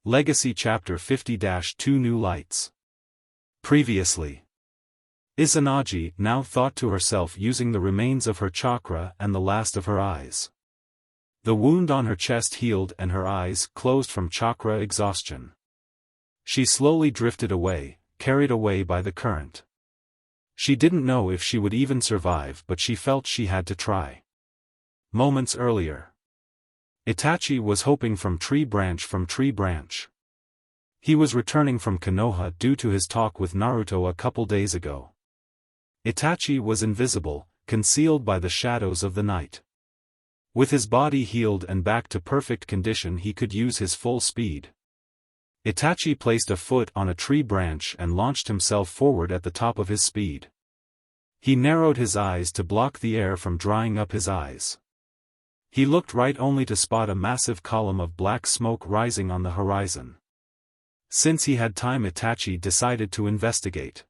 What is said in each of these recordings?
Legacy Chapter 50-2 New Lights. Previously. Izanagi now thought to herself using the remains of her chakra and the last of her eyes. The wound on her chest healed and her eyes closed from chakra exhaustion. She slowly drifted away, carried away by the current. She didn't know if she would even survive, but she felt she had to try. Moments earlier, Itachi was hopping from tree branch. He was returning from Konoha due to his talk with Naruto a couple days ago. Itachi was invisible, concealed by the shadows of the night. With his body healed and back to perfect condition, he could use his full speed. Itachi placed a foot on a tree branch and launched himself forward at the top of his speed. He narrowed his eyes to block the air from drying up his eyes. He looked right only to spot a massive column of black smoke rising on the horizon. Since he had time, Itachi decided to investigate.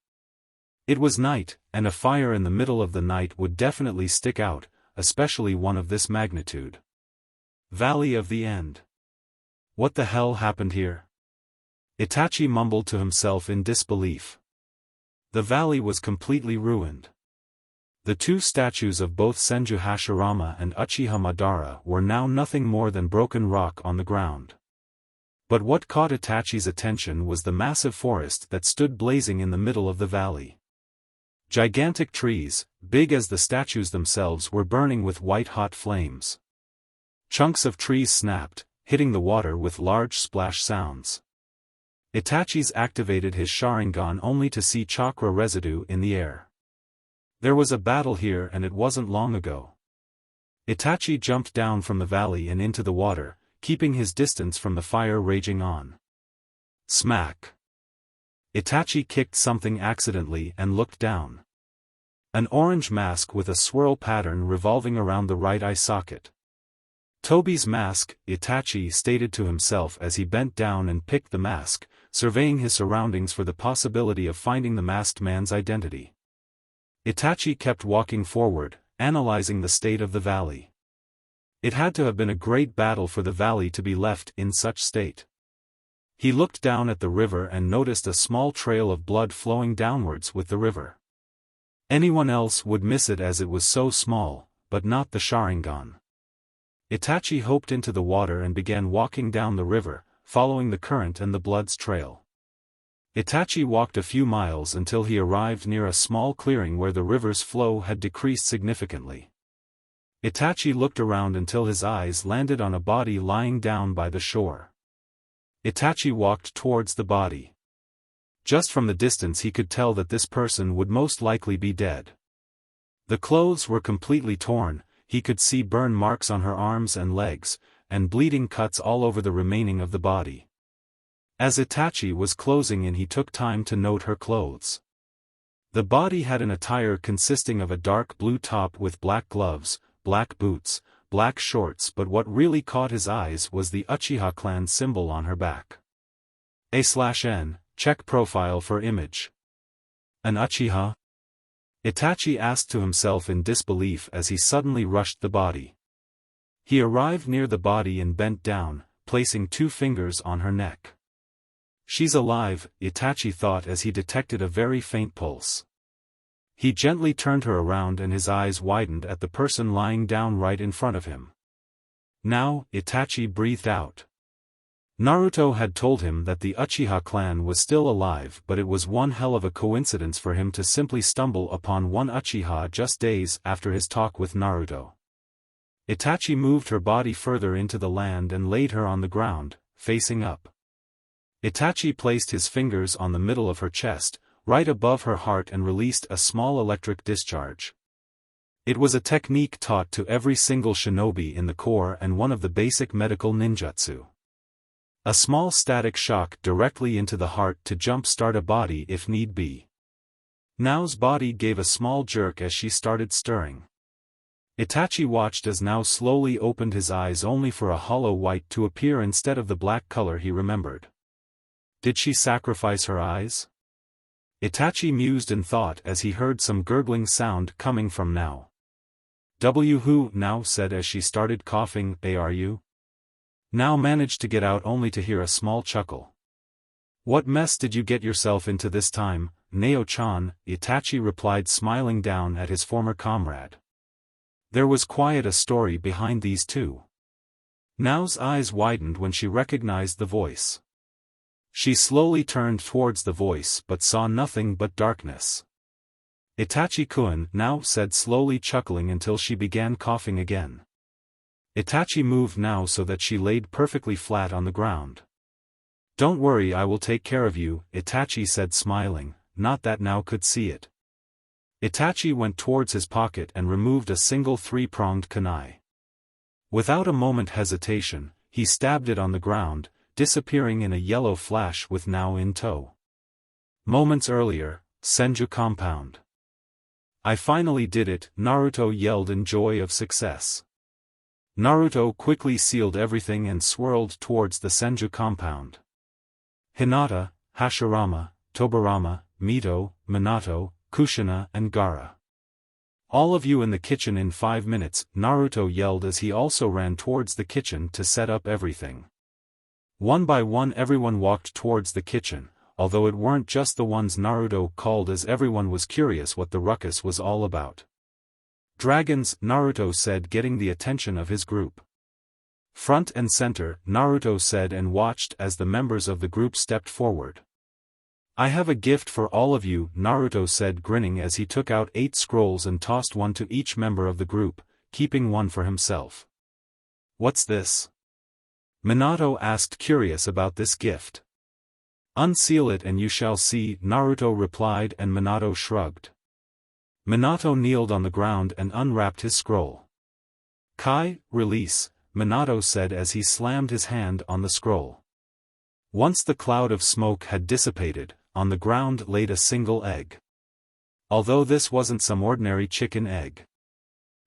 It was night, and a fire in the middle of the night would definitely stick out, especially one of this magnitude. Valley of the End. What the hell happened here? Itachi mumbled to himself in disbelief. The valley was completely ruined. The two statues of both Senju Hashirama and Uchiha Madara were now nothing more than broken rock on the ground. But what caught Itachi's attention was the massive forest that stood blazing in the middle of the valley. Gigantic trees, big as the statues themselves, were burning with white-hot flames. Chunks of trees snapped, hitting the water with large splash sounds. Itachi's activated his Sharingan only to see chakra residue in the air. There was a battle here, and it wasn't long ago. Itachi jumped down from the valley and into the water, keeping his distance from the fire raging on. Smack! Itachi kicked something accidentally and looked down. An orange mask with a swirl pattern revolving around the right eye socket. Tobi's mask, Itachi stated to himself as he bent down and picked the mask, surveying his surroundings for the possibility of finding the masked man's identity. Itachi kept walking forward, analyzing the state of the valley. It had to have been a great battle for the valley to be left in such state. He looked down at the river and noticed a small trail of blood flowing downwards with the river. Anyone else would miss it as it was so small, but not the Sharingan. Itachi hopped into the water and began walking down the river, following the current and the blood's trail. Itachi walked a few miles until he arrived near a small clearing where the river's flow had decreased significantly. Itachi looked around until his eyes landed on a body lying down by the shore. Itachi walked towards the body. Just from the distance he could tell that this person would most likely be dead. The clothes were completely torn, he could see burn marks on her arms and legs, and bleeding cuts all over the remaining of the body. As Itachi was closing in, he took time to note her clothes. The body had an attire consisting of a dark blue top with black gloves, black boots, black shorts, but what really caught his eyes was the Uchiha clan symbol on her back. A/N, check profile for image. An Uchiha? Itachi asked to himself in disbelief as he suddenly rushed the body. He arrived near the body and bent down, placing 2 fingers on her neck. She's alive, Itachi thought as he detected a very faint pulse. He gently turned her around and his eyes widened at the person lying down right in front of him. Now, Itachi breathed out. Naruto had told him that the Uchiha clan was still alive, but it was one hell of a coincidence for him to simply stumble upon one Uchiha just days after his talk with Naruto. Itachi moved her body further into the land and laid her on the ground, facing up. Itachi placed his fingers on the middle of her chest, right above her heart, and released a small electric discharge. It was a technique taught to every single shinobi in the Corps and one of the basic medical ninjutsu. A small static shock directly into the heart to jump-start a body if need be. Nao's body gave a small jerk as she started stirring. Itachi watched as Nao slowly opened his eyes only for a hollow white to appear instead of the black color he remembered. Did she sacrifice her eyes? Itachi mused in thought as he heard some gurgling sound coming from Nao. Who? Nao said as she started coughing. Are you? Now managed to get out only to hear a small chuckle. "What mess did you get yourself into this time, Neo-chan?" Itachi replied, smiling down at his former comrade. There was quite a story behind these two. Nao's eyes widened when she recognized the voice. She slowly turned towards the voice but saw nothing but darkness. "Itachi-kun," Nao said, slowly chuckling until she began coughing again. Itachi moved now so that she laid perfectly flat on the ground. "Don't worry, I will take care of you," Itachi said, smiling, not that Nao could see it. Itachi went towards his pocket and removed a single three-pronged kunai. Without a moment hesitation, he stabbed it on the ground, disappearing in a yellow flash with Nao in tow. Moments earlier, Senju compound. "I finally did it," Naruto yelled in joy of success. Naruto quickly sealed everything and swirled towards the Senju compound. Hinata, Hashirama, Tobirama, Mito, Minato, Kushina and Gaara. "All of you in the kitchen in 5 minutes," Naruto yelled as he also ran towards the kitchen to set up everything. One by one everyone walked towards the kitchen, although it weren't just the ones Naruto called, as everyone was curious what the ruckus was all about. "Dragons," Naruto said, getting the attention of his group. "Front and center," Naruto said, and watched as the members of the group stepped forward. "I have a gift for all of you," Naruto said, grinning as he took out 8 scrolls and tossed one to each member of the group, keeping one for himself. "What's this?" Minato asked, curious about this gift. "Unseal it and you shall see," Naruto replied, and Minato shrugged. Minato kneeled on the ground and unwrapped his scroll. "Kai, release," Minato said as he slammed his hand on the scroll. Once the cloud of smoke had dissipated, on the ground laid a single egg. Although this wasn't some ordinary chicken egg.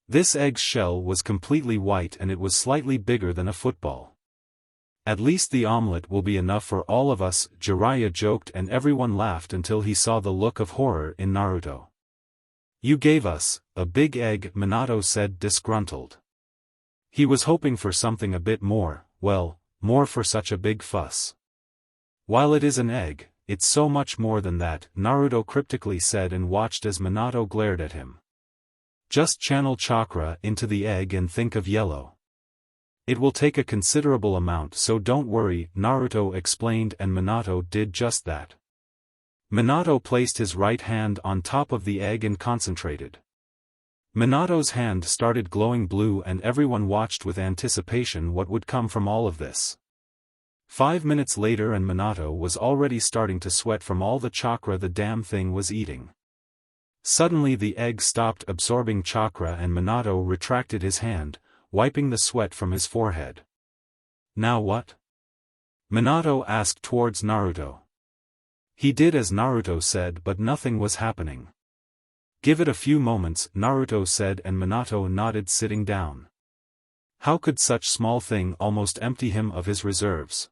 This egg's shell was completely white and it was slightly bigger than a football. "At least the omelette will be enough for all of us," Jiraiya joked, and everyone laughed until he saw the look of horror in Naruto. "You gave us a big egg," Minato said, disgruntled. He was hoping for something a bit more, well, more for such a big fuss. "While it is an egg, it's so much more than that," Naruto cryptically said, and watched as Minato glared at him. "Just channel chakra into the egg and think of yellow. It will take a considerable amount, so don't worry," Naruto explained, and Minato did just that. Minato placed his right hand on top of the egg and concentrated. Minato's hand started glowing blue and everyone watched with anticipation what would come from all of this. 5 minutes later and Minato was already starting to sweat from all the chakra the damn thing was eating. Suddenly the egg stopped absorbing chakra and Minato retracted his hand, wiping the sweat from his forehead. "Now what?" Minato asked towards Naruto. He did as Naruto said, but nothing was happening. "Give it a few moments," Naruto said, and Minato nodded, sitting down. How could such small thing almost empty him of his reserves?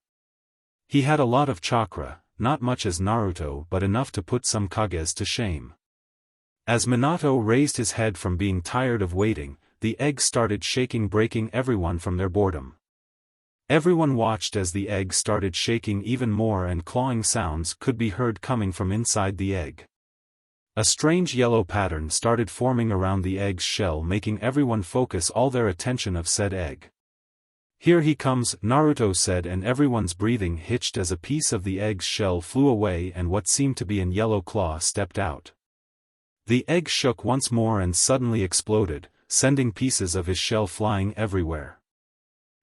He had a lot of chakra, not much as Naruto but enough to put some Kages to shame. As Minato raised his head from being tired of waiting, the egg started shaking, breaking everyone from their boredom. Everyone watched as the egg started shaking even more and clawing sounds could be heard coming from inside the egg. A strange yellow pattern started forming around the egg's shell, making everyone focus all their attention of said egg. "Here he comes," Naruto said, and everyone's breathing hitched as a piece of the egg's shell flew away and what seemed to be an yellow claw stepped out. The egg shook once more and suddenly exploded, sending pieces of his shell flying everywhere.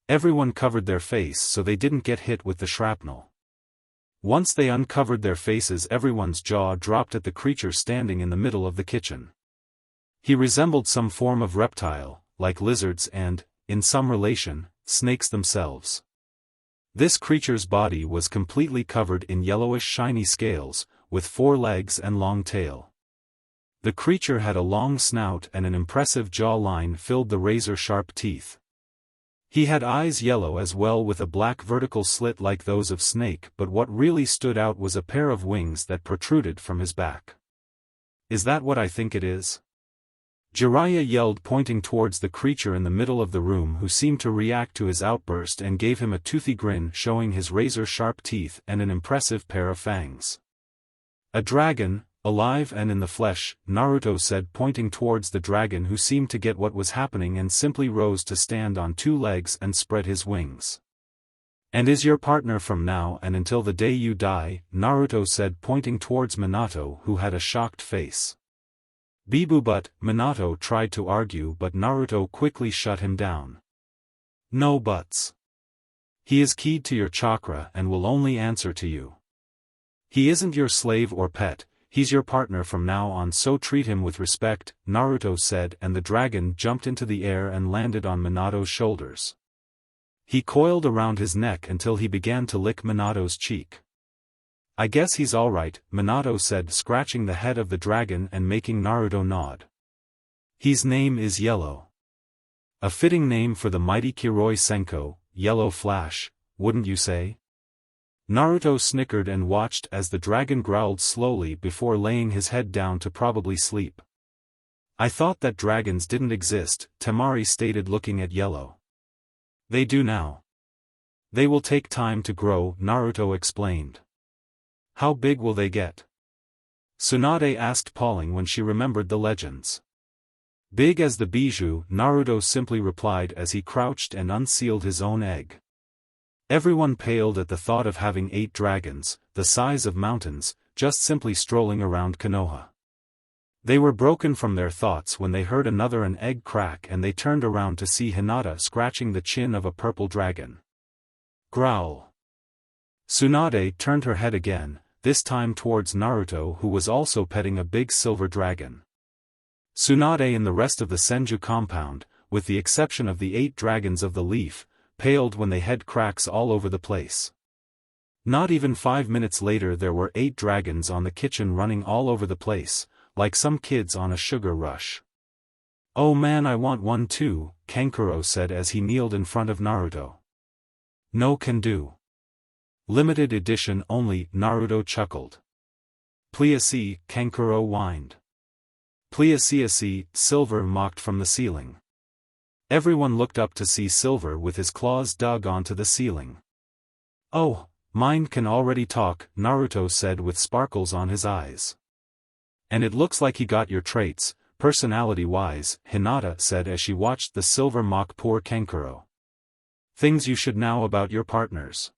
Everyone covered their face so they didn't get hit with the shrapnel. Once they uncovered their faces, everyone's jaw dropped at the creature standing in the middle of the kitchen. He resembled some form of reptile, like lizards and, in some relation, snakes themselves. This creature's body was completely covered in yellowish shiny scales, with 4 legs and long tail. The creature had a long snout and an impressive jaw-line filled the razor-sharp teeth. He had eyes yellow as well, with a black vertical slit like those of snake, but what really stood out was a pair of wings that protruded from his back. "Is that what I think it is?" Jiraiya yelled, pointing towards the creature in the middle of the room, who seemed to react to his outburst and gave him a toothy grin, showing his razor-sharp teeth and an impressive pair of fangs. A dragon, alive and in the flesh, Naruto said, pointing towards the dragon, who seemed to get what was happening and simply rose to stand on two legs and spread his wings. And is your partner from now and until the day you die, Naruto said, pointing towards Minato, who had a shocked face. But Minato tried to argue, but Naruto quickly shut him down. No buts. He is keyed to your chakra and will only answer to you. He isn't your slave or pet, he's your partner from now on, so treat him with respect, Naruto said, and the dragon jumped into the air and landed on Minato's shoulders. He coiled around his neck until he began to lick Minato's cheek. I guess he's alright, Minato said, scratching the head of the dragon and making Naruto nod. His name is Yellow. A fitting name for the mighty Kiroi Senko, Yellow Flash, wouldn't you say? Naruto snickered and watched as the dragon growled slowly before laying his head down to probably sleep. I thought that dragons didn't exist, Temari stated, looking at Yellow. They do now. They will take time to grow, Naruto explained. How big will they get? Tsunade asked, pausing when she remembered the legends. Big as the bijou, Naruto simply replied as he crouched and unsealed his own egg. Everyone paled at the thought of having 8 dragons, the size of mountains, just simply strolling around Konoha. They were broken from their thoughts when they heard an egg crack, and they turned around to see Hinata scratching the chin of a purple dragon. Growl. Tsunade turned her head again, this time towards Naruto, who was also petting a big silver dragon. Tsunade and the rest of the Senju compound, with the exception of the 8 dragons of the leaf, paled when they had cracks all over the place. Not even 5 minutes later there were 8 dragons on the kitchen, running all over the place, like some kids on a sugar rush. Oh man, I want one too, Kankuro said as he kneeled in front of Naruto. No can do. Limited edition only, Naruto chuckled. Please, Kankuro whined. Please, Silver mocked from the ceiling. Everyone looked up to see Silver with his claws dug onto the ceiling. Oh, mine can already talk, Naruto said with sparkles on his eyes. And it looks like he got your traits, personality-wise, Hinata said as she watched the Silver mock poor Kankuro. Things you should know about your partners.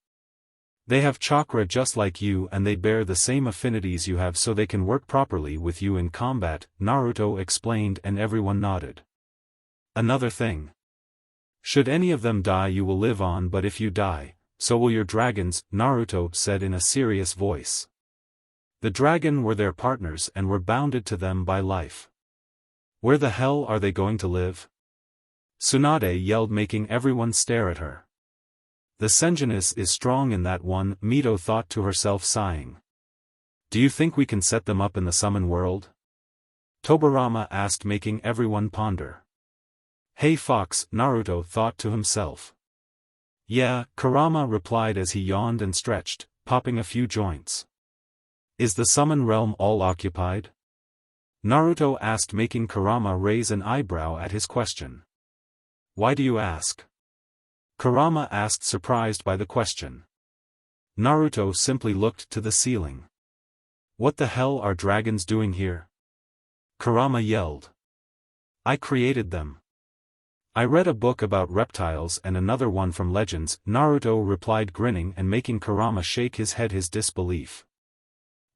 They have chakra just like you and they bear the same affinities you have, so they can work properly with you in combat, Naruto explained, and everyone nodded. Another thing. Should any of them die you will live on, but if you die, so will your dragons, Naruto said in a serious voice. The dragon were their partners and were bounded to them by life. Where the hell are they going to live? Tsunade yelled, making everyone stare at her. The Senjiness is strong in that one, Mito thought to herself, sighing. Do you think we can set them up in the summon world? Tobirama asked, making everyone ponder. Hey Fox, Naruto thought to himself. Yeah, Kurama replied as he yawned and stretched, popping a few joints. Is the summon realm all occupied? Naruto asked, making Kurama raise an eyebrow at his question. Why do you ask? Kurama asked, surprised by the question. Naruto simply looked to the ceiling. What the hell are dragons doing here? Kurama yelled. I created them. I read a book about reptiles and another one from Legends, Naruto replied, grinning and making Kurama shake his head his disbelief.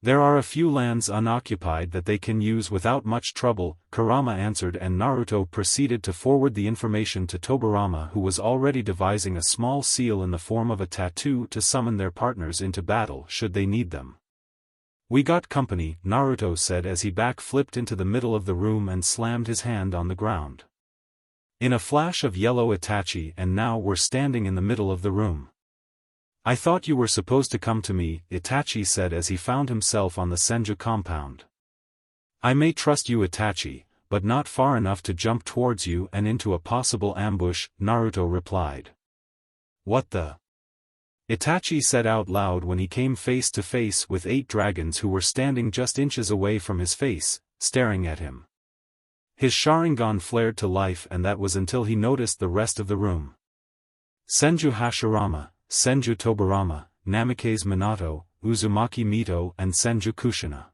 There are a few lands unoccupied that they can use without much trouble, Kurama answered, and Naruto proceeded to forward the information to Tobirama, who was already devising a small seal in the form of a tattoo to summon their partners into battle should they need them. We got company, Naruto said as he back-flipped into the middle of the room and slammed his hand on the ground. In a flash of yellow Itachi, and now we're standing in the middle of the room. I thought you were supposed to come to me, Itachi said as he found himself on the Senju compound. I may trust you, Itachi, but not far enough to jump towards you and into a possible ambush, Naruto replied. What the? Itachi said out loud when he came face to face with 8 dragons who were standing just inches away from his face, staring at him. His Sharingan flared to life, and that was until he noticed the rest of the room. Senju Hashirama, Senju Tobirama, Namikaze Minato, Uzumaki Mito and Senju Kushina.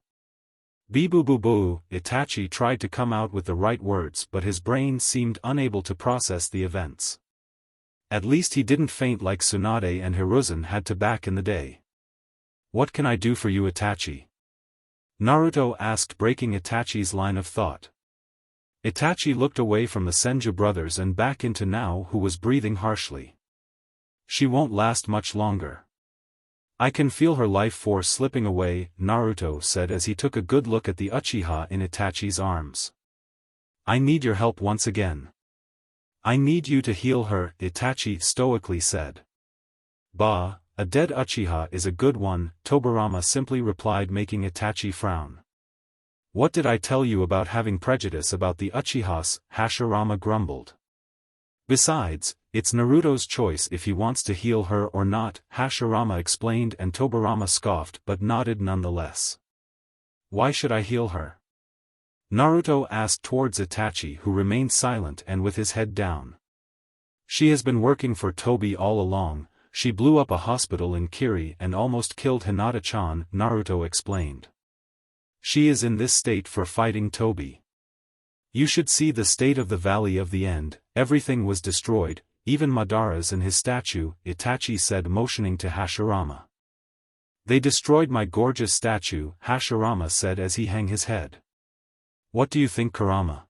Bibu-bu-bu, Itachi tried to come out with the right words, but his brain seemed unable to process the events. At least he didn't faint like Tsunade and Hiruzen had to back in the day. "What can I do for you, Itachi?" Naruto asked, breaking Itachi's line of thought. Itachi looked away from the Senju brothers and back into Nao, who was breathing harshly. "She won't last much longer. I can feel her life force slipping away," Naruto said as he took a good look at the Uchiha in Itachi's arms. "I need your help once again." "I need you to heal her," Itachi stoically said. "Bah, a dead Uchiha is a good one," Tobirama simply replied, making Itachi frown. "What did I tell you about having prejudice about the Uchihas?" Hashirama grumbled. "Besides, it's Naruto's choice if he wants to heal her or not," Hashirama explained, and Tobirama scoffed but nodded nonetheless. "Why should I heal her?" Naruto asked towards Itachi, who remained silent and with his head down. "She has been working for Tobi all along. She blew up a hospital in Kiri and almost killed Hinata-chan," Naruto explained. "She is in this state for fighting Tobi. You should see the state of the Valley of the End. Everything was destroyed, even Madara's and his statue," Itachi said, motioning to Hashirama. "They destroyed my gorgeous statue," Hashirama said as he hung his head. "What do you think, Kurama?"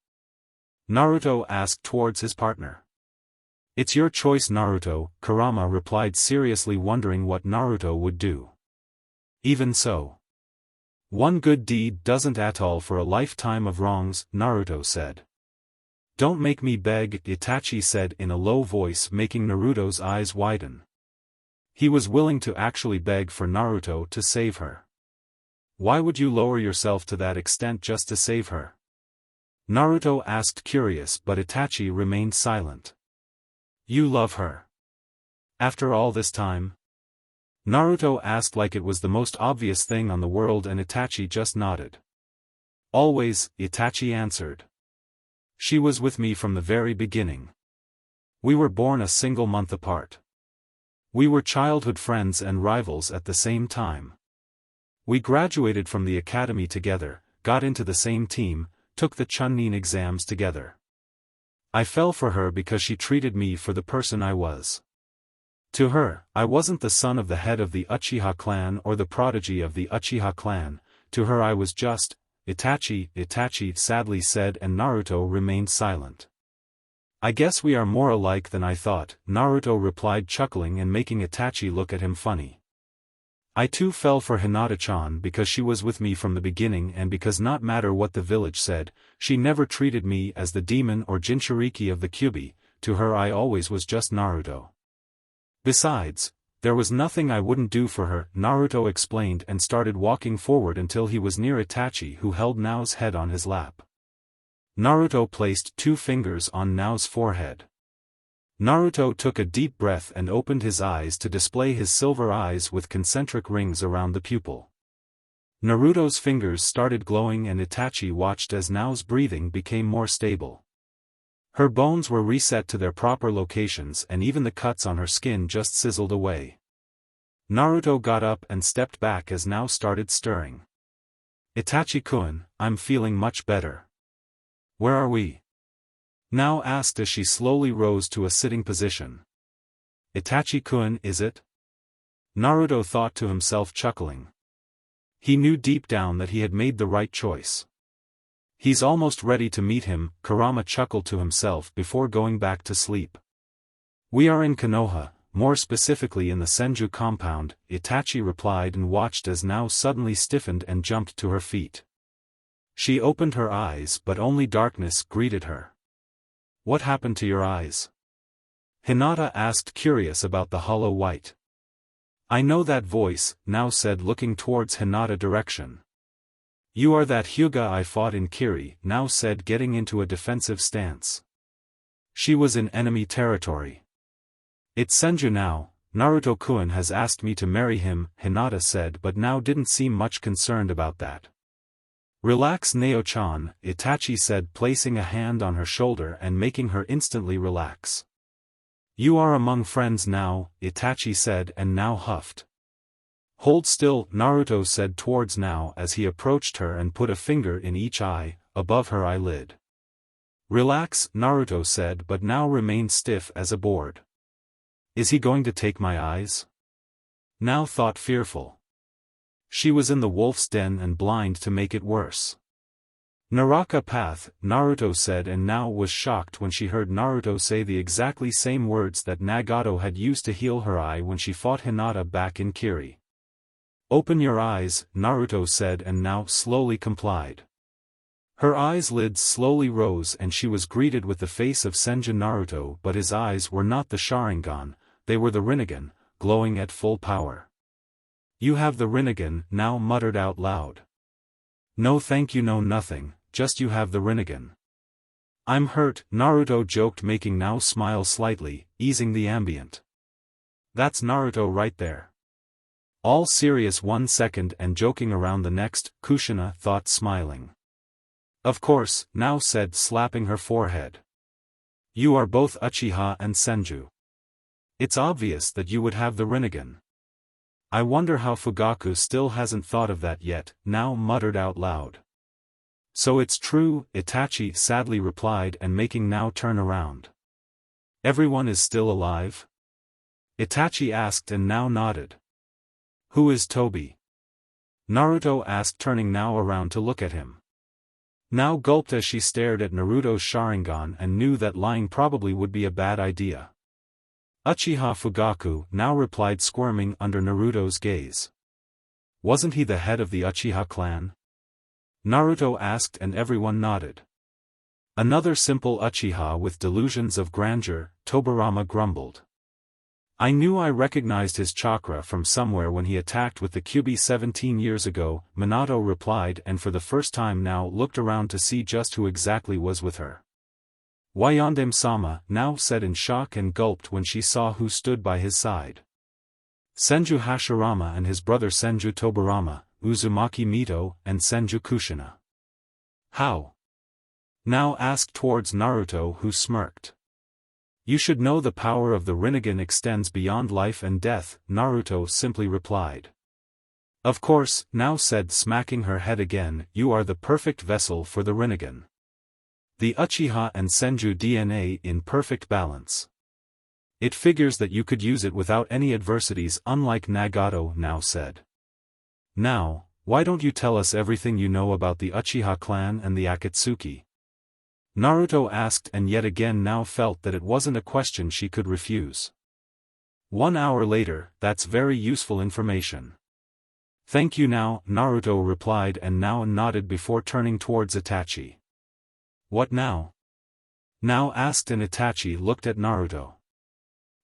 Naruto asked towards his partner. "It's your choice, Naruto," Kurama replied, seriously wondering what Naruto would do. "Even so. One good deed doesn't atone for a lifetime of wrongs," Naruto said. "Don't make me beg," Itachi said in a low voice, making Naruto's eyes widen. He was willing to actually beg for Naruto to save her. "Why would you lower yourself to that extent just to save her?" Naruto asked, curious, but Itachi remained silent. "You love her. After all this time?" Naruto asked like it was the most obvious thing on the world, and Itachi just nodded. "Always," Itachi answered. "She was with me from the very beginning. We were born a single month apart. We were childhood friends and rivals at the same time. We graduated from the academy together, got into the same team, took the Chunin exams together. I fell for her because she treated me for the person I was. To her, I wasn't the son of the head of the Uchiha clan or the prodigy of the Uchiha clan. To her I was just Itachi sadly said, and Naruto remained silent. "I guess we are more alike than I thought," Naruto replied, chuckling and making Itachi look at him funny. "I too fell for Hinata-chan because she was with me from the beginning, and because not matter what the village said, she never treated me as the demon or Jinchuriki of the Kyuubi. To her I always was just Naruto. Besides, there was nothing I wouldn't do for her," Naruto explained and started walking forward until he was near Itachi, who held Nao's head on his lap. Naruto placed 2 fingers on Nao's forehead. Naruto took a deep breath and opened his eyes to display his silver eyes with concentric rings around the pupil. Naruto's fingers started glowing, and Itachi watched as Nao's breathing became more stable. Her bones were reset to their proper locations, and even the cuts on her skin just sizzled away. Naruto got up and stepped back as Nao started stirring. "Itachi-kun, I'm feeling much better." "Where are we?" Nao asked as she slowly rose to a sitting position. "Itachi-kun, is it?" Naruto thought to himself, chuckling. He knew deep down that he had made the right choice. "He's almost ready to meet him," Kurama chuckled to himself before going back to sleep. "We are in Konoha, more specifically in the Senju compound," Itachi replied, and watched as Nao suddenly stiffened and jumped to her feet. She opened her eyes, but only darkness greeted her. "What happened to your eyes?" Hinata asked, curious about the hollow white. "I know that voice," Nao said, looking towards Hinata direction. "You are that Hyuga I fought in Kiri," Nao said, getting into a defensive stance. "She was in enemy territory. It's Senju now. Naruto-kun has asked me to marry him," Hinata said, but Nao didn't seem much concerned about that. Relax Neo-chan, Itachi said, placing a hand on her shoulder and making her instantly relax. You are among friends now, Itachi said, and now huffed. Hold still, Naruto said towards Now as he approached her and put a finger in each eye, above her eyelid. Relax, Naruto said, but Now remained stiff as a board. Is he going to take my eyes? Now thought fearful. She was in the wolf's den and blind to make it worse. Naraka path, Naruto said, and Now was shocked when she heard Naruto say the exactly same words that Nagato had used to heal her eye when she fought Hinata back in Kiri. Open your eyes, Naruto said, and Now slowly complied. Her eyes' lids slowly rose and she was greeted with the face of Senju Naruto, but his eyes were not the Sharingan, they were the Rinnegan, glowing at full power. You have the Rinnegan, Now muttered out loud. No thank you, no nothing, just you have the Rinnegan. I'm hurt, Naruto joked, making Now smile slightly, easing the ambient. That's Naruto right there. All serious 1 second and joking around the next, Kushina thought, smiling. Of course, Now said, slapping her forehead. You are both Uchiha and Senju. It's obvious that you would have the Rinnegan. I wonder how Fugaku still hasn't thought of that yet, Now muttered out loud. So it's true, Itachi sadly replied, and making Now turn around. Everyone is still alive? Itachi asked and Now nodded. Who is Tobi? Naruto asked, turning Now around to look at him. Now gulped as she stared at Naruto's Sharingan and knew that lying probably would be a bad idea. Uchiha Fugaku, Now replied, squirming under Naruto's gaze. Wasn't he the head of the Uchiha clan? Naruto asked and everyone nodded. Another simple Uchiha with delusions of grandeur, Tobirama grumbled. I knew I recognized his chakra from somewhere when he attacked with the Kyuubi 17 years ago, Minato replied, and for the first time Now looked around to see just who exactly was with her. Wayondame-sama, Now said in shock and gulped when she saw who stood by his side. Senju Hashirama and his brother Senju Tobirama, Uzumaki Mito, and Senju Kushina. How? Now asked towards Naruto, who smirked. You should know the power of the Rinnegan extends beyond life and death, Naruto simply replied. Of course, Now said, smacking her head again, you are the perfect vessel for the Rinnegan. The Uchiha and Senju DNA in perfect balance. It figures that you could use it without any adversities, unlike Nagato, Now said. Now, why don't you tell us everything you know about the Uchiha clan and the Akatsuki? Naruto asked, and yet again Now felt that it wasn't a question she could refuse. 1 hour later, that's very useful information. Thank you Now, Naruto replied, and Now nodded before turning towards Itachi. What now? Now asked, and Itachi looked at Naruto.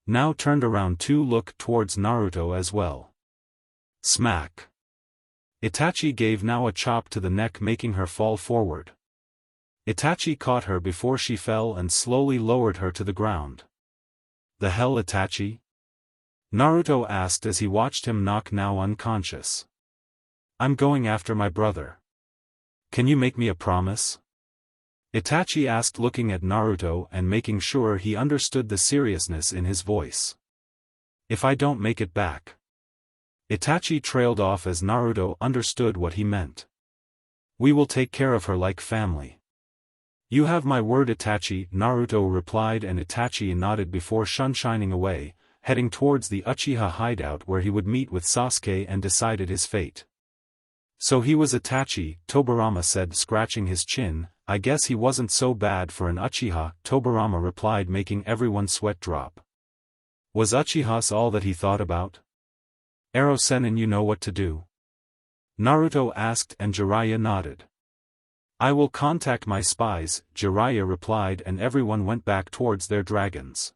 Now turned around to look towards Naruto as well. Smack. Itachi gave Now a chop to the neck, making her fall forward. Itachi caught her before she fell and slowly lowered her to the ground. The hell, Itachi? Naruto asked as he watched him knock Now unconscious. I'm going after my brother. Can you make me a promise? Itachi asked, looking at Naruto and making sure he understood the seriousness in his voice. If I don't make it back. Itachi trailed off as Naruto understood what he meant. We will take care of her like family. You have my word, Itachi, Naruto replied, and Itachi nodded before shining away, heading towards the Uchiha hideout where he would meet with Sasuke and decided his fate. So he was Itachi, Tobirama said, scratching his chin. I guess he wasn't so bad for an Uchiha, Tobirama replied, making everyone sweat drop. Was Uchihas all that he thought about? Ero Sennin, you know what to do? Naruto asked, and Jiraiya nodded. I will contact my spies, Jiraiya replied, and everyone went back towards their dragons.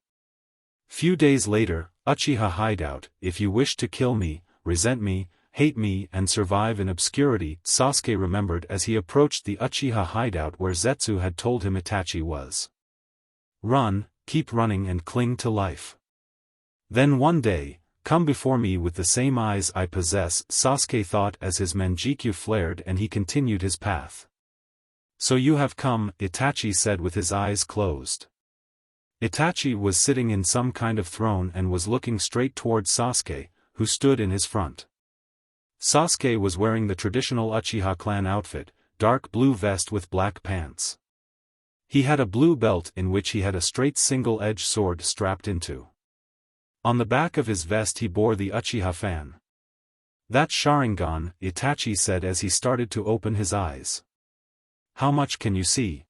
Few days later, Uchiha hideout. If you wish to kill me, resent me, hate me and survive in obscurity, Sasuke remembered as he approached the Uchiha hideout where Zetsu had told him Itachi was. Run, keep running and cling to life. Then one day, come before me with the same eyes I possess, Sasuke thought as his Manjikyu flared and he continued his path. So you have come, Itachi said with his eyes closed. Itachi was sitting in some kind of throne and was looking straight towards Sasuke, who stood in his front. Sasuke was wearing the traditional Uchiha clan outfit, dark blue vest with black pants. He had a blue belt in which he had a straight single-edged sword strapped into. On the back of his vest he bore the Uchiha fan. That's Sharingan, Itachi said as he started to open his eyes. How much can you see?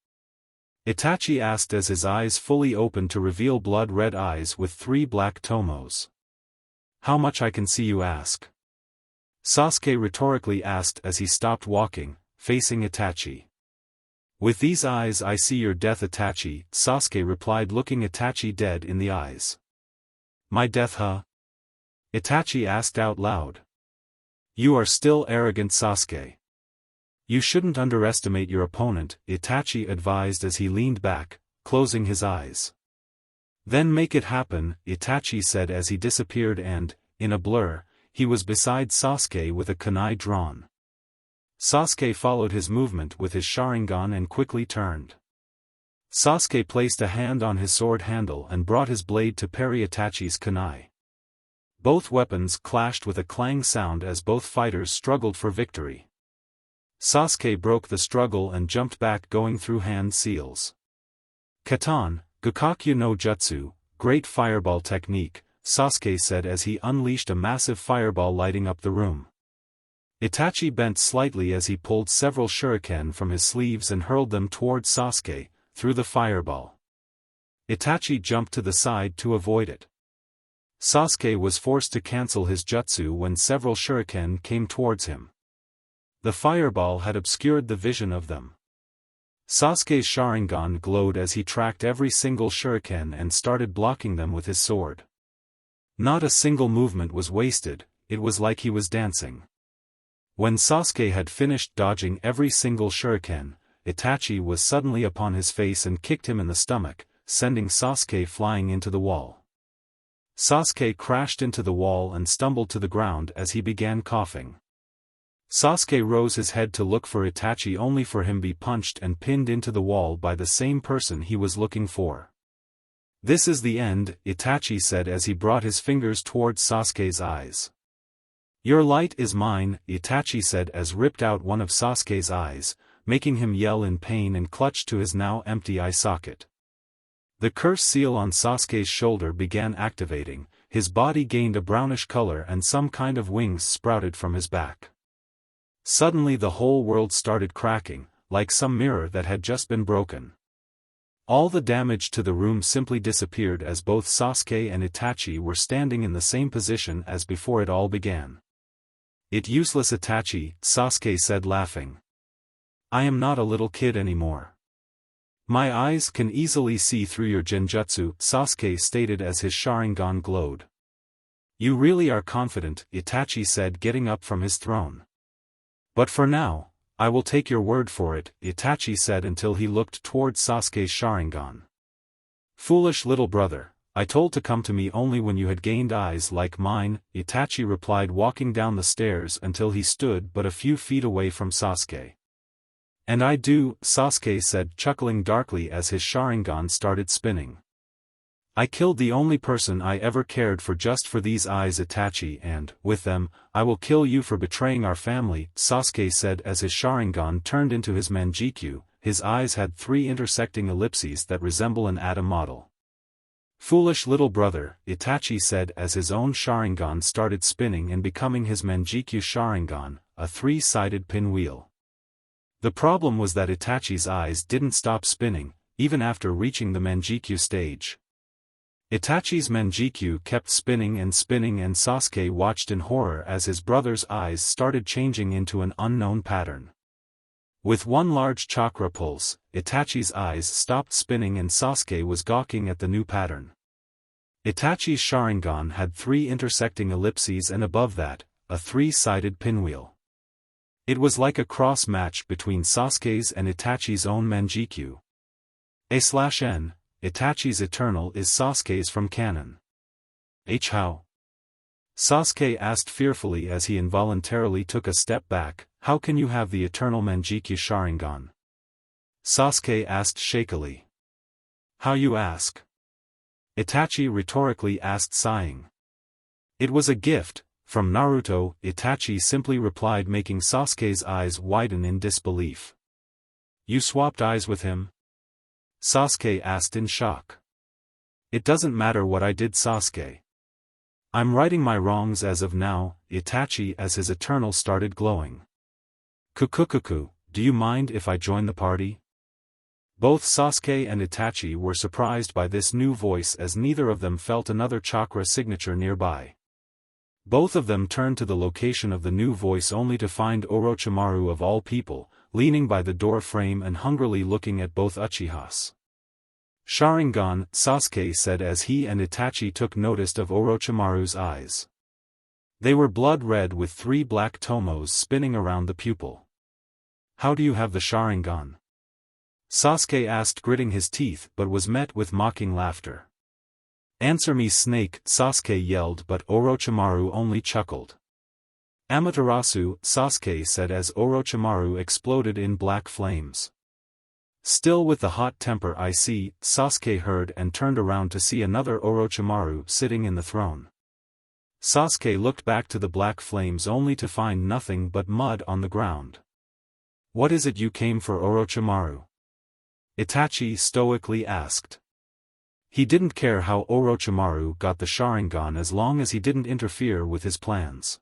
Itachi asked as his eyes fully opened to reveal blood-red eyes with 3 black tomos. How much I can see you ask? Sasuke rhetorically asked as he stopped walking, facing Itachi. With these eyes I see your death Itachi, Sasuke replied looking Itachi dead in the eyes. My death huh? Itachi asked out loud. You are still arrogant Sasuke. You shouldn't underestimate your opponent, Itachi advised as he leaned back, closing his eyes. Then make it happen, Itachi said as he disappeared and, in a blur, he was beside Sasuke with a kunai drawn. Sasuke followed his movement with his Sharingan and quickly turned. Sasuke placed a hand on his sword handle and brought his blade to parry Itachi's kunai. Both weapons clashed with a clang sound as both fighters struggled for victory. Sasuke broke the struggle and jumped back going through hand seals. Katan, Gokakyu no Jutsu, great fireball technique, Sasuke said as he unleashed a massive fireball lighting up the room. Itachi bent slightly as he pulled several shuriken from his sleeves and hurled them towards Sasuke, through the fireball. Itachi jumped to the side to avoid it. Sasuke was forced to cancel his jutsu when several shuriken came towards him. The fireball had obscured the vision of them. Sasuke's Sharingan glowed as he tracked every single shuriken and started blocking them with his sword. Not a single movement was wasted, it was like he was dancing. When Sasuke had finished dodging every single shuriken, Itachi was suddenly upon his face and kicked him in the stomach, sending Sasuke flying into the wall. Sasuke crashed into the wall and stumbled to the ground as he began coughing. Sasuke rose his head to look for Itachi only for him be punched and pinned into the wall by the same person he was looking for. This is the end, Itachi said as he brought his fingers towards Sasuke's eyes. Your light is mine, Itachi said as ripped out one of Sasuke's eyes, making him yell in pain and clutch to his now empty eye socket. The curse seal on Sasuke's shoulder began activating, his body gained a brownish color and some kind of wings sprouted from his back. Suddenly the whole world started cracking, like some mirror that had just been broken. All the damage to the room simply disappeared as both Sasuke and Itachi were standing in the same position as before it all began. It useless Itachi, Sasuke said laughing. I am not a little kid anymore. My eyes can easily see through your genjutsu, Sasuke stated as his Sharingan glowed. You really are confident, Itachi said getting up from his throne. But for now, I will take your word for it, Itachi said until he looked towards Sasuke's Sharingan. Foolish little brother, I told to come to me only when you had gained eyes like mine, Itachi replied walking down the stairs until he stood but a few feet away from Sasuke. And I do, Sasuke said chuckling darkly as his Sharingan started spinning. I killed the only person I ever cared for just for these eyes Itachi and, with them, I will kill you for betraying our family, Sasuke said as his Sharingan turned into his Manjikyu, his eyes had 3 intersecting ellipses that resemble an atom model. Foolish little brother, Itachi said as his own Sharingan started spinning and becoming his Manjikyu Sharingan, a 3-sided pinwheel. The problem was that Itachi's eyes didn't stop spinning, even after reaching the Manjikyu stage. Itachi's Manjikyu kept spinning and Sasuke watched in horror as his brother's eyes started changing into an unknown pattern. With one large chakra pulse, Itachi's eyes stopped spinning and Sasuke was gawking at the new pattern. Itachi's Sharingan had 3 intersecting ellipses and above that, a 3-sided pinwheel. It was like a cross match between Sasuke's and Itachi's own Manjikyu. A/N, Itachi's Eternal is Sasuke's from canon. How? Sasuke asked fearfully as he involuntarily took a step back, "How can you have the eternal Manjikyu Sharingan?" Sasuke asked shakily. "How you ask?" Itachi rhetorically asked, sighing. "It was a gift, from Naruto," Itachi simply replied, making Sasuke's eyes widen in disbelief. "You swapped eyes with him?" Sasuke asked in shock. "It doesn't matter what I did, Sasuke. I'm righting my wrongs as of now," Itachi as his eternal started glowing. "Kukukuku, do you mind if I join the party?" Both Sasuke and Itachi were surprised by this new voice as neither of them felt another chakra signature nearby. Both of them turned to the location of the new voice only to find Orochimaru of all people, leaning by the door frame and hungrily looking at both Uchihas. "Sharingan," Sasuke said as he and Itachi took notice of Orochimaru's eyes. They were blood red with 3 black tomos spinning around the pupil. "How do you have the Sharingan?" Sasuke asked, gritting his teeth, but was met with mocking laughter. "Answer me, snake," Sasuke yelled, but Orochimaru only chuckled. "Amaterasu," Sasuke said as Orochimaru exploded in black flames. "Still with the hot temper, I see," Sasuke heard and turned around to see another Orochimaru sitting in the throne. Sasuke looked back to the black flames only to find nothing but mud on the ground. "What is it you came for, Orochimaru?" Itachi stoically asked. He didn't care how Orochimaru got the Sharingan as long as he didn't interfere with his plans.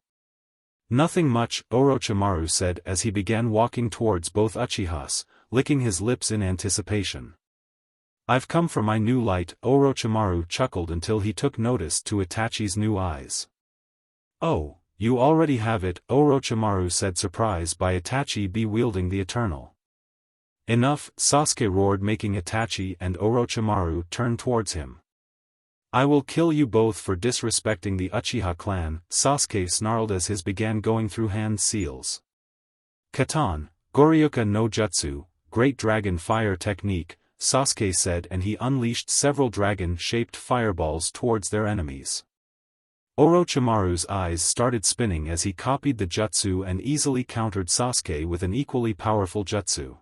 "Nothing much," Orochimaru said as he began walking towards both Uchihas, licking his lips in anticipation. "I've come for my new light," Orochimaru chuckled until he took notice to Itachi's new eyes. "Oh, you already have it," Orochimaru said, surprised by Itachi wielding the eternal. "Enough," Sasuke roared, making Itachi and Orochimaru turn towards him. "I will kill you both for disrespecting the Uchiha clan," Sasuke snarled as his began going through hand seals. "Katan, Goryuka no Jutsu, Great Dragon Fire Technique," Sasuke said, and he unleashed several dragon-shaped fireballs towards their enemies. Orochimaru's eyes started spinning as he copied the jutsu and easily countered Sasuke with an equally powerful jutsu.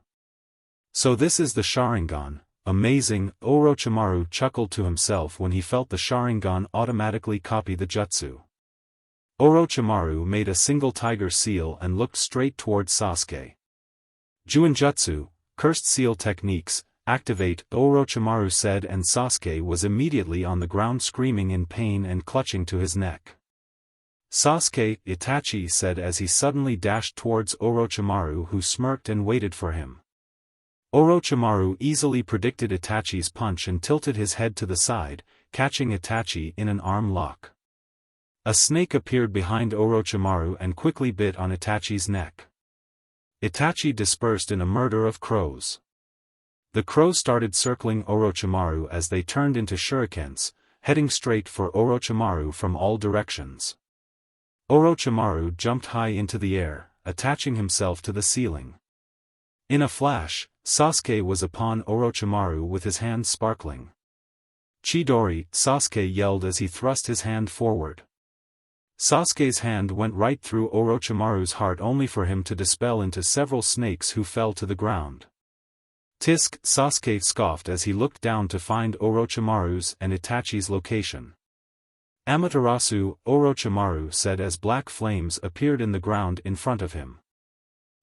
"So this is the Sharingan, amazing," Orochimaru chuckled to himself when he felt the Sharingan automatically copy the jutsu. Orochimaru made a single tiger seal and looked straight towards Sasuke. "Juinjutsu, Cursed Seal Techniques, activate," Orochimaru said, and Sasuke was immediately on the ground screaming in pain and clutching to his neck. "Sasuke," Itachi said as he suddenly dashed towards Orochimaru, who smirked and waited for him. Orochimaru easily predicted Itachi's punch and tilted his head to the side, catching Itachi in an arm lock. A snake appeared behind Orochimaru and quickly bit on Itachi's neck. Itachi dispersed in a murder of crows. The crows started circling Orochimaru as they turned into shurikens, heading straight for Orochimaru from all directions. Orochimaru jumped high into the air, attaching himself to the ceiling. In a flash, Sasuke was upon Orochimaru with his hands sparkling. "Chidori," Sasuke yelled as he thrust his hand forward. Sasuke's hand went right through Orochimaru's heart only for him to dispel into several snakes who fell to the ground. "Tisk," Sasuke scoffed as he looked down to find Orochimaru's and Itachi's location. "Amaterasu," Orochimaru said as black flames appeared in the ground in front of him.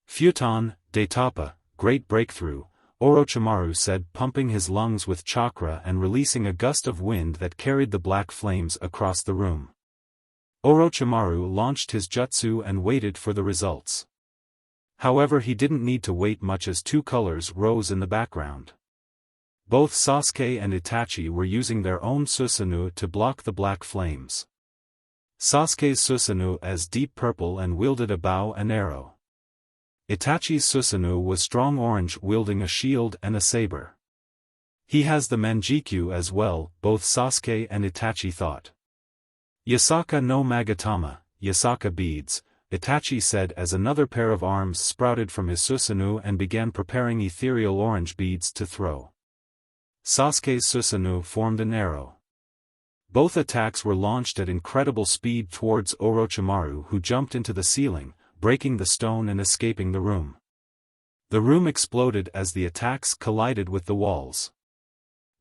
"Futon, Daitapa, Great Breakthrough," Orochimaru said, pumping his lungs with chakra and releasing a gust of wind that carried the black flames across the room. Orochimaru launched his jutsu and waited for the results. However, he didn't need to wait much as 2 colors rose in the background. Both Sasuke and Itachi were using their own Susanoo to block the black flames. Sasuke's Susanoo as deep purple and wielded a bow and arrow. Itachi's Susanoo was strong orange, wielding a shield and a saber. "He has the Manjikyu as well," both Sasuke and Itachi thought. "Yasaka no Magatama, Yasaka beads," Itachi said as another pair of arms sprouted from his Susanoo and began preparing ethereal orange beads to throw. Sasuke's Susanoo formed an arrow. Both attacks were launched at incredible speed towards Orochimaru, who jumped into the ceiling, breaking the stone and escaping the room. The room exploded as the attacks collided with the walls.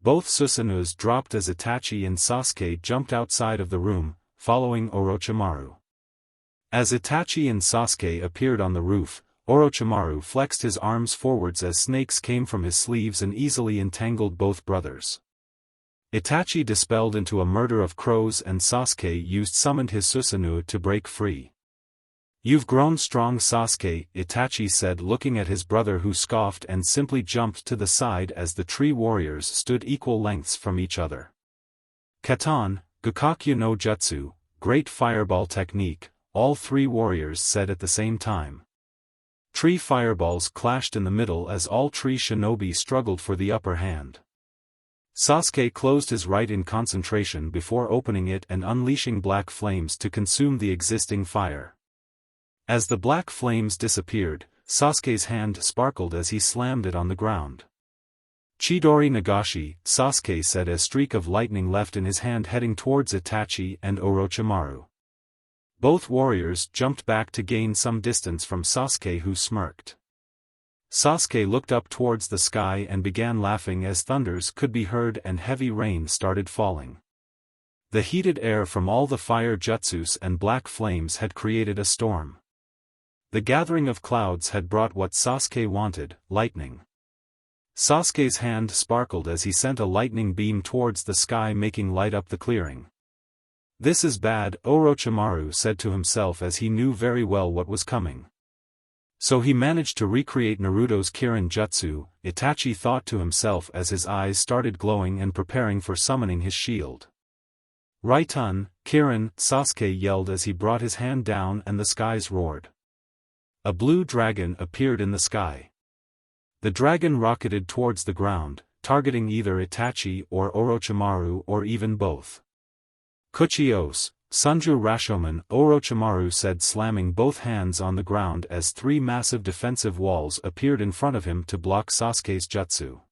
Both Susanoo's dropped as Itachi and Sasuke jumped outside of the room, following Orochimaru. As Itachi and Sasuke appeared on the roof, Orochimaru flexed his arms forwards as snakes came from his sleeves and easily entangled both brothers. Itachi dispelled into a murder of crows and Sasuke summoned his Susanoo to break free. "You've grown strong, Sasuke," Itachi said, looking at his brother, who scoffed and simply jumped to the side as the three warriors stood equal lengths from each other. "Katan, Gakakyu no Jutsu, great fireball technique," all three warriors said at the same time. Three fireballs clashed in the middle as all three shinobi struggled for the upper hand. Sasuke closed his right in concentration before opening it and unleashing black flames to consume the existing fire. As the black flames disappeared, Sasuke's hand sparkled as he slammed it on the ground. "Chidori Nagashi," Sasuke said as a streak of lightning left in his hand heading towards Itachi and Orochimaru. Both warriors jumped back to gain some distance from Sasuke, who smirked. Sasuke looked up towards the sky and began laughing as thunders could be heard and heavy rain started falling. The heated air from all the fire jutsus and black flames had created a storm. The gathering of clouds had brought what Sasuke wanted, lightning. Sasuke's hand sparkled as he sent a lightning beam towards the sky, making light up the clearing. "This is bad," Orochimaru said to himself as he knew very well what was coming. So he managed to recreate Naruto's Kirin Jutsu, Itachi thought to himself as his eyes started glowing and preparing for summoning his shield. "Raitun, Kirin," Sasuke yelled as he brought his hand down and the skies roared. A blue dragon appeared in the sky. The dragon rocketed towards the ground, targeting either Itachi or Orochimaru or even both. "Kuchios, Sunju Rashomon," Orochimaru said, slamming both hands on the ground as three massive defensive walls appeared in front of him to block Sasuke's jutsu.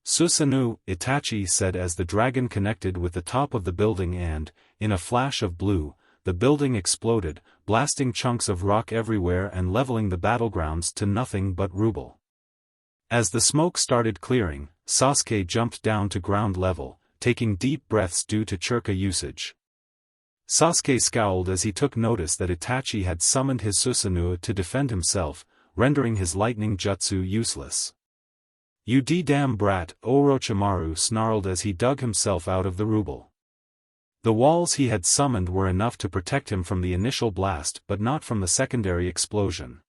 "Susanoo," Itachi said as the dragon connected with the top of the building and, in a flash of blue, the building exploded, blasting chunks of rock everywhere and leveling the battlegrounds to nothing but rubble. As the smoke started clearing, Sasuke jumped down to ground level, taking deep breaths due to chakra usage. Sasuke scowled as he took notice that Itachi had summoned his Susanoo to defend himself, rendering his lightning jutsu useless. "You d-damn brat," Orochimaru snarled as he dug himself out of the rubble. The walls he had summoned were enough to protect him from the initial blast but not from the secondary explosion.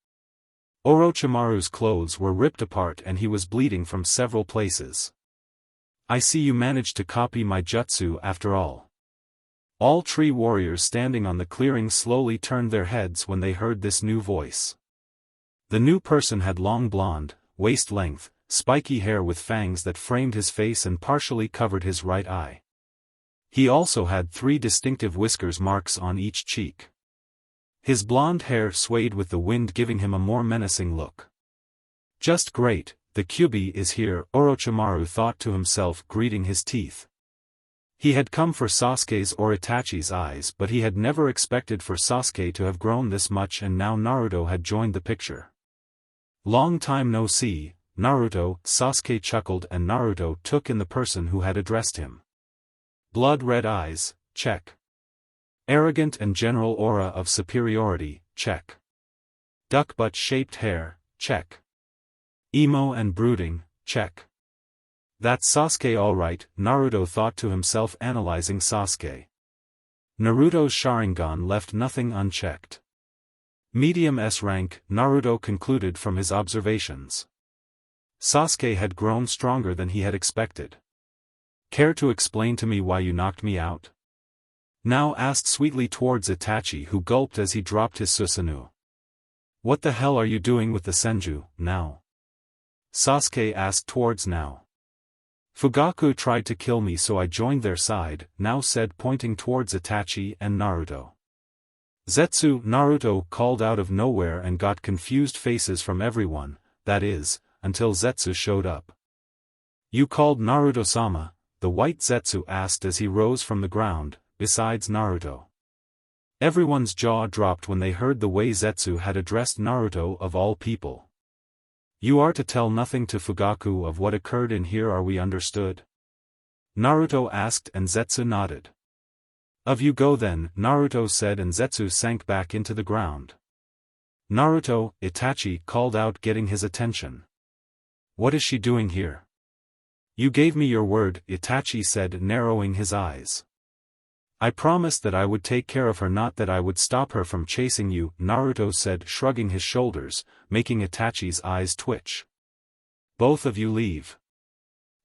Orochimaru's clothes were ripped apart and he was bleeding from several places. "I see you managed to copy my jutsu after all." All three warriors standing on the clearing slowly turned their heads when they heard this new voice. The new person had long blonde, waist-length, spiky hair with fangs that framed his face and partially covered his right eye. He also had three distinctive whiskers marks on each cheek. His blonde hair swayed with the wind, giving him a more menacing look. "Just great, the Kyuubi is here," Orochimaru thought to himself, gritting his teeth. He had come for Sasuke's or Itachi's eyes, but he had never expected for Sasuke to have grown this much, and now Naruto had joined the picture. "Long time no see, Naruto," Sasuke chuckled, and Naruto took in the person who had addressed him. "Blood-red eyes, check. Arrogant and general aura of superiority, check. Duck butt-shaped hair, check. Emo and brooding, check. That's Sasuke alright," Naruto thought to himself, analyzing Sasuke. Naruto's Sharingan left nothing unchecked. Medium S rank, Naruto concluded from his observations. Sasuke had grown stronger than he had expected. "Care to explain to me why you knocked me out?" Now asked sweetly towards Itachi, who gulped as he dropped his Susanoo. "What the hell are you doing with the Senju, now?" Sasuke asked towards Now. "Fugaku tried to kill me, so I joined their side," Now said, pointing towards Itachi and Naruto. "Zetsu," Naruto called out of nowhere and got confused faces from everyone, that is, until Zetsu showed up. "You called Naruto-sama," the white Zetsu asked as he rose from the ground, besides Naruto. Everyone's jaw dropped when they heard the way Zetsu had addressed Naruto of all people. You are to tell nothing to Fugaku of what occurred in here, are we understood? Naruto asked and Zetsu nodded. Of you go then, Naruto said and Zetsu sank back into the ground. Naruto, Itachi called out, getting his attention. What is she doing here? You gave me your word, Itachi said, narrowing his eyes. I promised that I would take care of her, not that I would stop her from chasing you, Naruto said, shrugging his shoulders, making Itachi's eyes twitch. Both of you leave.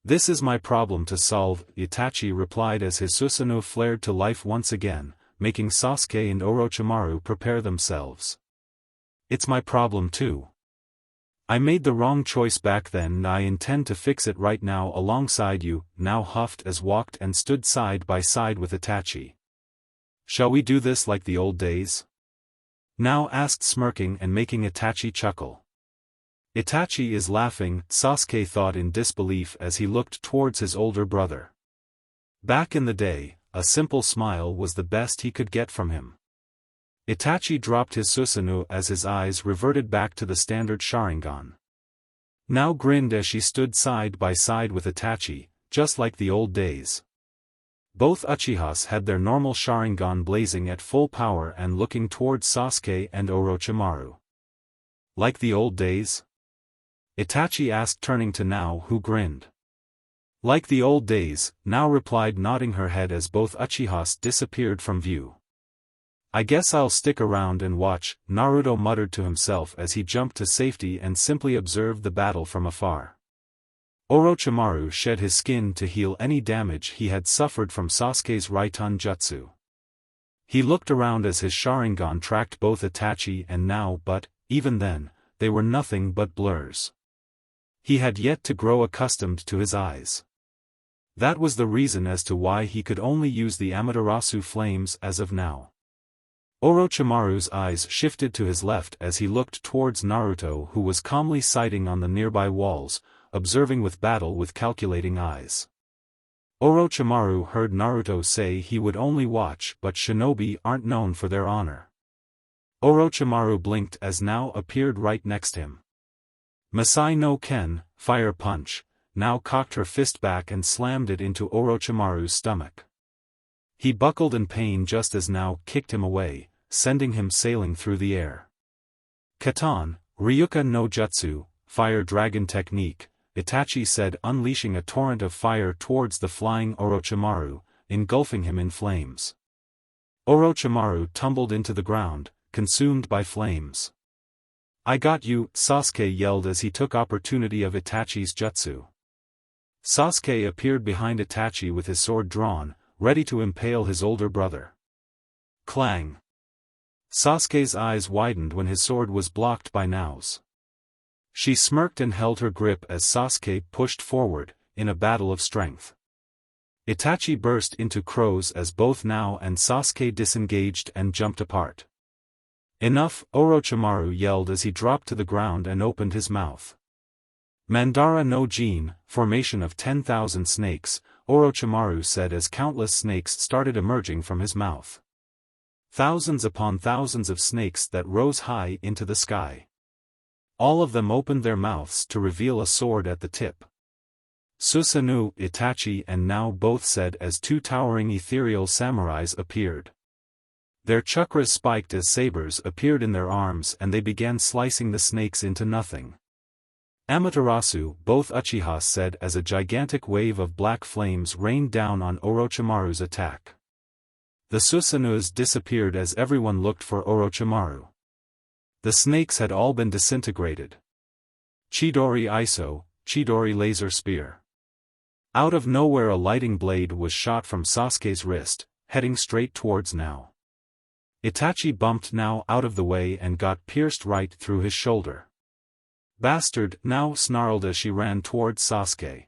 This is my problem to solve, Itachi replied as his Susanoo flared to life once again, making Sasuke and Orochimaru prepare themselves. It's my problem too. I made the wrong choice back then and I intend to fix it right now alongside you, now huffed as walked and stood side by side with Itachi. Shall we do this like the old days? Now asked, smirking and making Itachi chuckle. Itachi is laughing, Sasuke thought in disbelief as he looked towards his older brother. Back in the day, a simple smile was the best he could get from him. Itachi dropped his Susanoo as his eyes reverted back to the standard Sharingan. Now grinned as she stood side by side with Itachi, just like the old days. Both Uchihas had their normal Sharingan blazing at full power and looking towards Sasuke and Orochimaru. Like the old days? Itachi asked, turning to Nao, who grinned. Like the old days, Nao replied, nodding her head as both Uchihas disappeared from view. I guess I'll stick around and watch, Naruto muttered to himself as he jumped to safety and simply observed the battle from afar. Orochimaru shed his skin to heal any damage he had suffered from Sasuke's Raiton Jutsu. He looked around as his Sharingan tracked both Itachi and Nao, but, even then, they were nothing but blurs. He had yet to grow accustomed to his eyes. That was the reason as to why he could only use the Amaterasu flames as of now. Orochimaru's eyes shifted to his left as he looked towards Naruto, who was calmly sighting on the nearby walls, observing with battle with calculating eyes. Orochimaru heard Naruto say he would only watch, but shinobi aren't known for their honor. Orochimaru blinked as Nao appeared right next to him. Masai no Ken, fire punch, Nao cocked her fist back and slammed it into Orochimaru's stomach. He buckled in pain just as Nao kicked him away, sending him sailing through the air. Katan, Ryuka no Jutsu, fire dragon technique, Itachi said, unleashing a torrent of fire towards the flying Orochimaru, engulfing him in flames. Orochimaru tumbled into the ground, consumed by flames. I got you, Sasuke yelled as he took opportunity of Itachi's jutsu. Sasuke appeared behind Itachi with his sword drawn, ready to impale his older brother. Clang! Sasuke's eyes widened when his sword was blocked by Nao's. She smirked and held her grip as Sasuke pushed forward, in a battle of strength. Itachi burst into crows as both Nao and Sasuke disengaged and jumped apart. Enough, Orochimaru yelled as he dropped to the ground and opened his mouth. Mandara no Jin, formation of 10,000 snakes, Orochimaru said as countless snakes started emerging from his mouth. Thousands upon thousands of snakes that rose high into the sky. All of them opened their mouths to reveal a sword at the tip. Susanoo, Itachi and Nao both said as two towering ethereal samurais appeared. Their chakras spiked as sabers appeared in their arms and they began slicing the snakes into nothing. Amaterasu, both Uchihas said as a gigantic wave of black flames rained down on Orochimaru's attack. The Susanoos disappeared as everyone looked for Orochimaru. The snakes had all been disintegrated. Chidori Iso, Chidori laser spear. Out of nowhere a lighting blade was shot from Sasuke's wrist, heading straight towards Nao. Itachi bumped Nao out of the way and got pierced right through his shoulder. Bastard, Nao snarled as she ran towards Sasuke.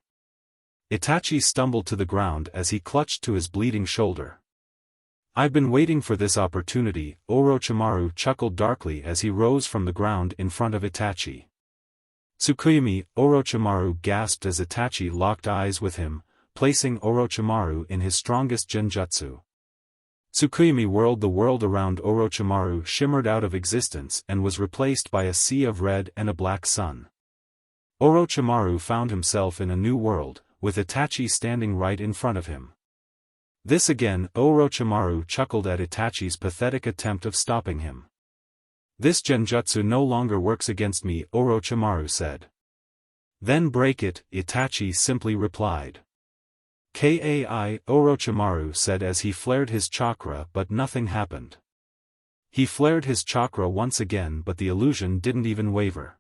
Itachi stumbled to the ground as he clutched to his bleeding shoulder. I've been waiting for this opportunity, Orochimaru chuckled darkly as he rose from the ground in front of Itachi. Tsukuyomi, Orochimaru gasped as Itachi locked eyes with him, placing Orochimaru in his strongest genjutsu. Tsukuyomi whirled. The world around Orochimaru shimmered out of existence and was replaced by a sea of red and a black sun. Orochimaru found himself in a new world, with Itachi standing right in front of him. This again, Orochimaru chuckled at Itachi's pathetic attempt of stopping him. "This genjutsu no longer works against me," Orochimaru said. "Then break it," Itachi simply replied. "Kai," Orochimaru said as he flared his chakra, but nothing happened. He flared his chakra once again, but the illusion didn't even waver.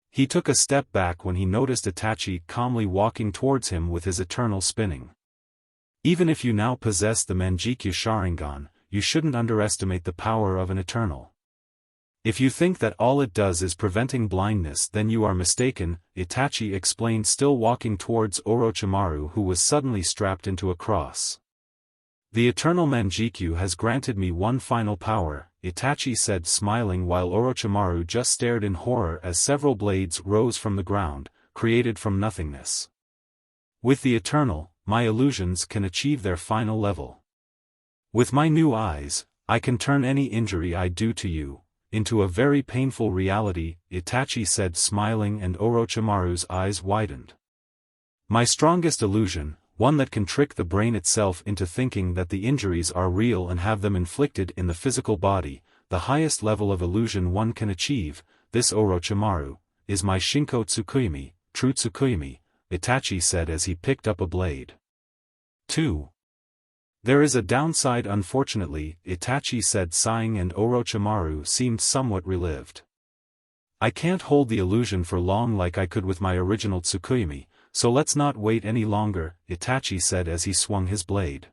He took a step back when he noticed Itachi calmly walking towards him with his eternal spinning. Even if you now possess the Manjikyu Sharingan, you shouldn't underestimate the power of an eternal. If you think that all it does is preventing blindness, then you are mistaken, Itachi explained, still walking towards Orochimaru, who was suddenly strapped into a cross. "The eternal Manjikyu has granted me one final power," Itachi said, smiling, while Orochimaru just stared in horror as several blades rose from the ground, created from nothingness. "With the eternal, my illusions can achieve their final level. With my new eyes, I can turn any injury I do to you into a very painful reality," Itachi said, smiling, and Orochimaru's eyes widened. "My strongest illusion, one that can trick the brain itself into thinking that the injuries are real and have them inflicted in the physical body, the highest level of illusion one can achieve, this Orochimaru, is my Shinko Tsukuyomi, true Tsukuyomi," Itachi said as he picked up a blade. 2. "There is a downside, unfortunately," Itachi said, sighing, and Orochimaru seemed somewhat relieved. "I can't hold the illusion for long like I could with my original Tsukuyomi, so let's not wait any longer," Itachi said as he swung his blade.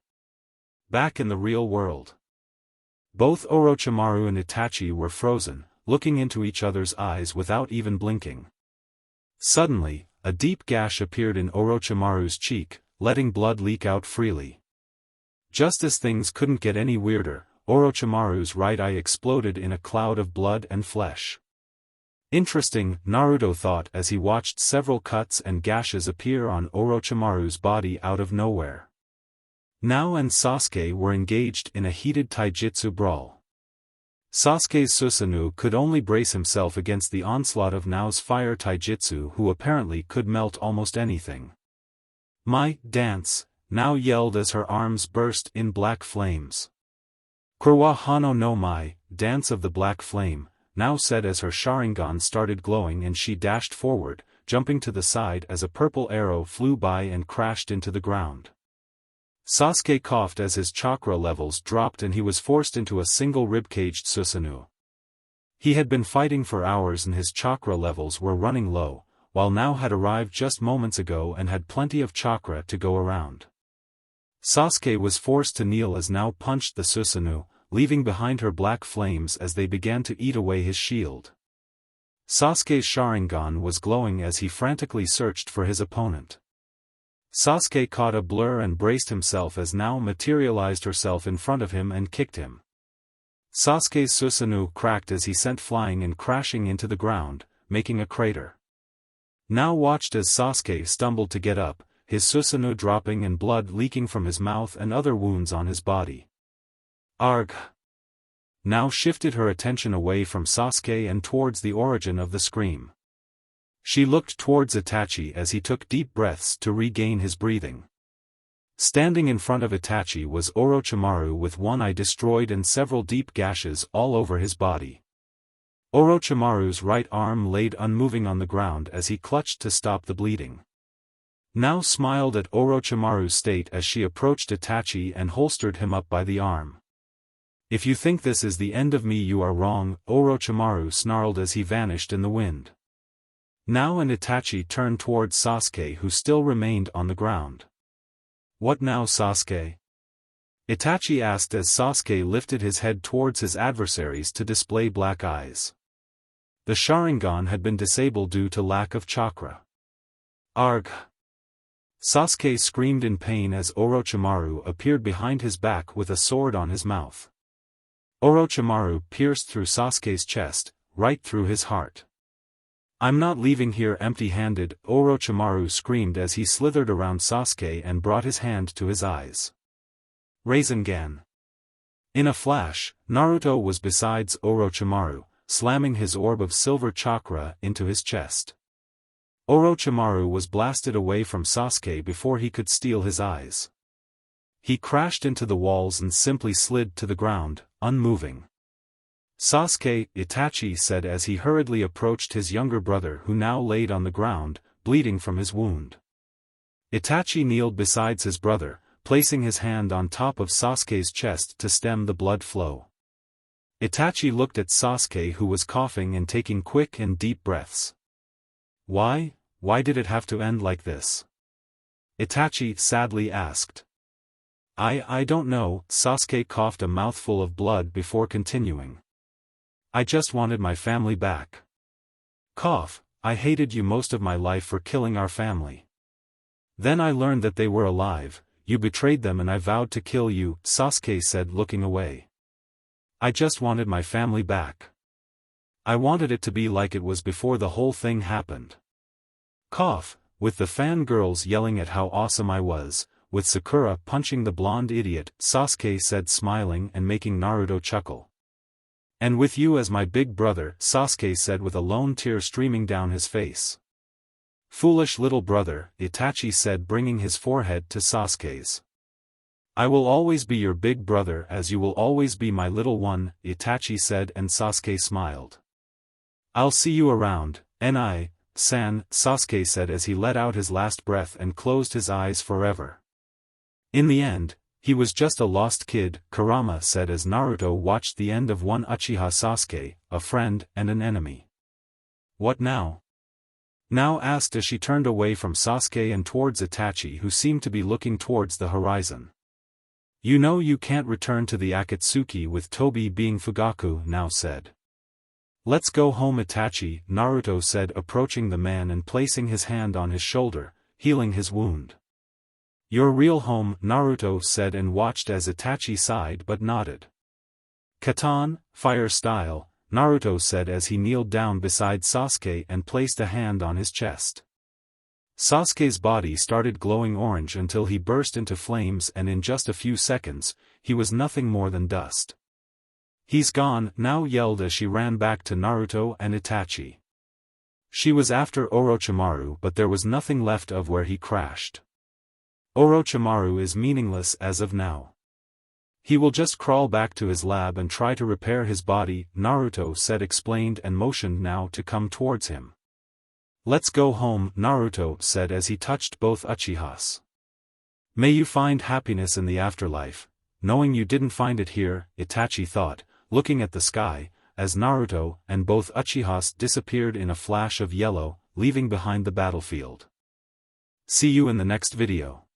Back in the real world, both Orochimaru and Itachi were frozen, looking into each other's eyes without even blinking. Suddenly, a deep gash appeared in Orochimaru's cheek, letting blood leak out freely. Just as things couldn't get any weirder, Orochimaru's right eye exploded in a cloud of blood and flesh. Interesting, Naruto thought as he watched several cuts and gashes appear on Orochimaru's body out of nowhere. Nao and Sasuke were engaged in a heated taijutsu brawl. Sasuke's Susanoo could only brace himself against the onslaught of Nao's fire taijutsu, who apparently could melt almost anything. "My dance," Nao yelled as her arms burst in black flames. "Kurwa Hano no Mai, dance of the black flame," Nao said as her Sharingan started glowing and she dashed forward, jumping to the side as a purple arrow flew by and crashed into the ground. Sasuke coughed as his chakra levels dropped and he was forced into a single ribcaged Susanoo. He had been fighting for hours and his chakra levels were running low, while Nao had arrived just moments ago and had plenty of chakra to go around. Sasuke was forced to kneel as Nao punched the Susanoo, leaving behind her black flames as they began to eat away his shield. Sasuke's Sharingan was glowing as he frantically searched for his opponent. Sasuke caught a blur and braced himself as Nao materialized herself in front of him and kicked him. Sasuke's Susanoo cracked as he sent flying and crashing into the ground, making a crater. Nao watched as Sasuke stumbled to get up, his Susanoo dropping and blood leaking from his mouth and other wounds on his body. "Argh!" Nao shifted her attention away from Sasuke and towards the origin of the scream. She looked towards Itachi as he took deep breaths to regain his breathing. Standing in front of Itachi was Orochimaru with one eye destroyed and several deep gashes all over his body. Orochimaru's right arm laid unmoving on the ground as he clutched to stop the bleeding. Nao smiled at Orochimaru's state as she approached Itachi and holstered him up by the arm. "If you think this is the end of me, you are wrong," Orochimaru snarled as he vanished in the wind. Nao and Itachi turned towards Sasuke, who still remained on the ground. "What now, Sasuke?" Itachi asked as Sasuke lifted his head towards his adversaries to display black eyes. The Sharingan had been disabled due to lack of chakra. "Argh!" Sasuke screamed in pain as Orochimaru appeared behind his back with a sword on his mouth. Orochimaru pierced through Sasuke's chest, right through his heart. I'm not leaving here empty-handed, Orochimaru screamed as he slithered around Sasuke and brought his hand to his eyes. Rasengan. In a flash, Naruto was beside Orochimaru, slamming his orb of silver chakra into his chest. Orochimaru was blasted away from Sasuke before he could steal his eyes. He crashed into the walls and simply slid to the ground, unmoving. Sasuke, Itachi said as he hurriedly approached his younger brother who now laid on the ground, bleeding from his wound. Itachi kneeled beside his brother, placing his hand on top of Sasuke's chest to stem the blood flow. Itachi looked at Sasuke who was coughing and taking quick and deep breaths. Why did it have to end like this? Itachi sadly asked. I don't know, Sasuke coughed a mouthful of blood before continuing. I just wanted my family back. Cough, I hated you most of my life for killing our family. Then I learned that they were alive, you betrayed them and I vowed to kill you, Sasuke said looking away. I just wanted my family back. I wanted it to be like it was before the whole thing happened. Cough, with the fangirls yelling at how awesome I was, with Sakura punching the blonde idiot, Sasuke said smiling and making Naruto chuckle. And with you as my big brother, Sasuke said with a lone tear streaming down his face. Foolish little brother, Itachi said bringing his forehead to Sasuke's. I will always be your big brother as you will always be my little one, Itachi said and Sasuke smiled. I'll see you around, San, Sasuke said as he let out his last breath and closed his eyes forever. In the end, he was just a lost kid, Kurama said as Naruto watched the end of one Uchiha Sasuke, a friend and an enemy. What now? Now asked as she turned away from Sasuke and towards Itachi who seemed to be looking towards the horizon. You know you can't return to the Akatsuki with Tobi being Fugaku now said. Let's go home Itachi, Naruto said approaching the man and placing his hand on his shoulder, healing his wound. Your real home, Naruto said and watched as Itachi sighed but nodded. Katan, fire style, Naruto said as he kneeled down beside Sasuke and placed a hand on his chest. Sasuke's body started glowing orange until he burst into flames and in just a few seconds, he was nothing more than dust. He's gone, now yelled as she ran back to Naruto and Itachi. She was after Orochimaru but there was nothing left of where he crashed. Orochimaru is meaningless as of now. He will just crawl back to his lab and try to repair his body, Naruto said explained and motioned now to come towards him. Let's go home, Naruto said as he touched both Uchihas. May you find happiness in the afterlife, knowing you didn't find it here, Itachi thought, looking at the sky, as Naruto and both Uchihas disappeared in a flash of yellow, leaving behind the battlefield. See you in the next video.